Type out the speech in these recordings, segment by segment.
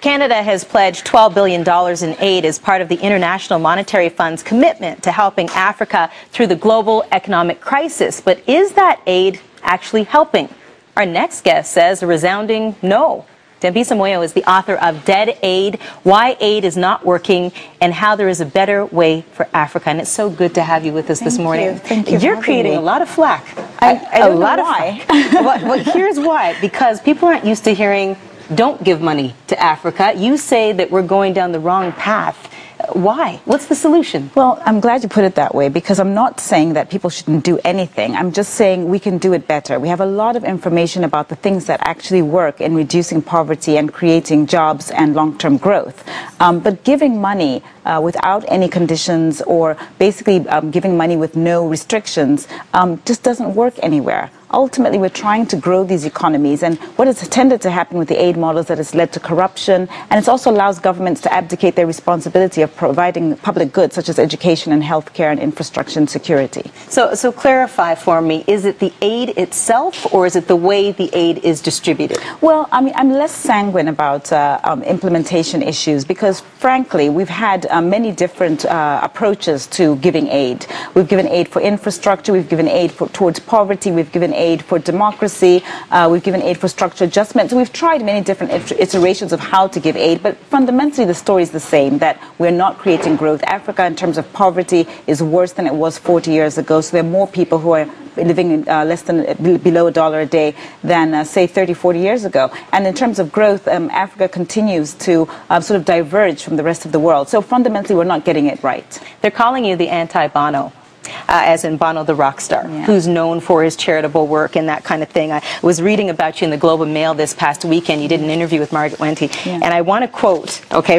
Canada has pledged $12 billion in aid as part of the International Monetary Fund's commitment to helping Africa through the global economic crisis. But is that aid actually helping? Our next guest says a resounding no. Dambisa Moyo is the author of Dead Aid, Why Aid is Not Working, and How There is a Better Way for Africa. And it's so good to have you with us this morning. Thank you. You're creating a lot of flack. I don't know why. Well, here's why. Because people aren't used to hearing, don't give money to Africa. You say that we're going down the wrong path. Why? What's the solution? Well, I'm glad you put it that way, because I'm not saying that people shouldn't do anything. I'm just saying we can do it better. We have a lot of information about the things that actually work in reducing poverty and creating jobs and long-term growth. But giving money without any conditions, or basically giving money with no restrictions, just doesn't work anywhere. Ultimately, we're trying to grow these economies, and what has tended to happen with the aid model is that it's led to corruption, and it also allows governments to abdicate their responsibility of providing public goods such as education and healthcare and infrastructure and security. So clarify for me, is it the aid itself, or is it the way the aid is distributed? Well, I mean, I'm less sanguine about implementation issues, because frankly, we've had many different approaches to giving aid. We've given aid for infrastructure, we've given aid towards poverty, we've given aid for democracy, we've given aid for structural adjustment. So we've tried many different iterations of how to give aid, but fundamentally the story is the same, that we're not creating growth. Africa, in terms of poverty, is worse than it was 40 years ago. So there are more people who are living in less than below $1 a day than say 30, 40 years ago. And in terms of growth, Africa continues to sort of diverge from the rest of the world. So fundamentally, we're not getting it right. They're calling you the anti-Bono. As in Bono the rock star, who's known for his charitable work and that kind of thing. I was reading about you in the Globe and Mail this past weekend. You did an interview with Margaret Wente, and I want to quote,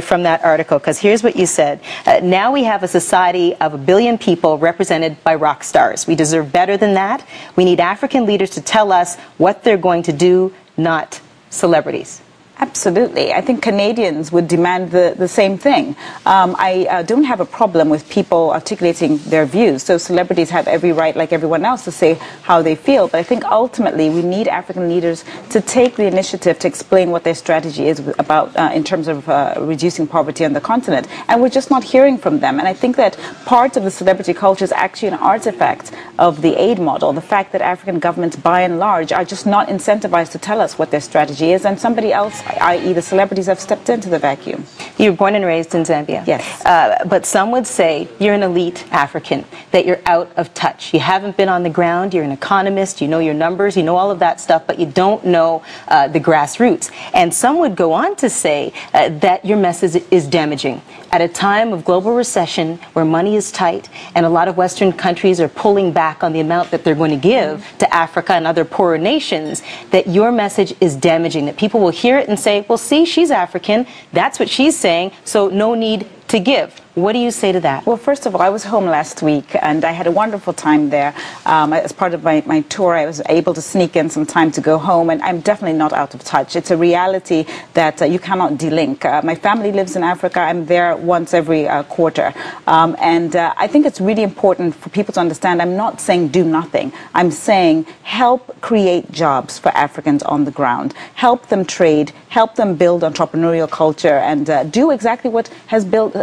from that article, because here's what you said. Now we have a society of 1 billion people represented by rock stars. We deserve better than that. We need African leaders to tell us what they're going to do, not celebrities. Absolutely. I think Canadians would demand the same thing. I don't have a problem with people articulating their views. So celebrities have every right, like everyone else, to say how they feel. But I think ultimately we need African leaders to take the initiative to explain what their strategy is about in terms of reducing poverty on the continent. And we're just not hearing from them. And I think that part of the celebrity culture is actually an artifact of the aid model. The fact that African governments, by and large, are just not incentivized to tell us what their strategy is, and somebody else, i.e. the celebrities, have stepped into the vacuum. You were born and raised in Zambia. Yes. But some would say you're an elite African, that you're out of touch. You haven't been on the ground, you're an economist, you know your numbers, you know all of that stuff, but you don't know the grassroots. And some would go on to say that your message is damaging. At a time of global recession where money is tight and a lot of Western countries are pulling back on the amount that they're going to give to Africa and other poorer nations, that your message is damaging, that people will hear it and say, well, see, she's African, that's what she's saying, so no need to give. What do you say to that? Well, first of all, I was home last week, and I had a wonderful time there. As part of my tour, I was able to sneak in some time to go home, and I'm definitely not out of touch. It's a reality that you cannot delink. My family lives in Africa. I'm there once every quarter. And I think it's really important for people to understand I'm not saying do nothing. I'm saying help create jobs for Africans on the ground. Help them trade, help them build entrepreneurial culture, and do exactly what has built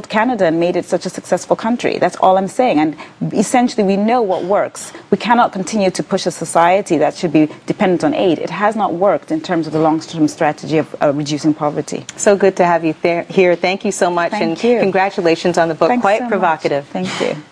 Canada and made it such a successful country. That's all I'm saying. And essentially, we know what works. We cannot continue to push a society that should be dependent on aid. It has not worked in terms of the long-term strategy of reducing poverty. So good to have you here. Thank you so much. Thank you. Congratulations on the book. Thanks Quite so provocative. much. Thank you.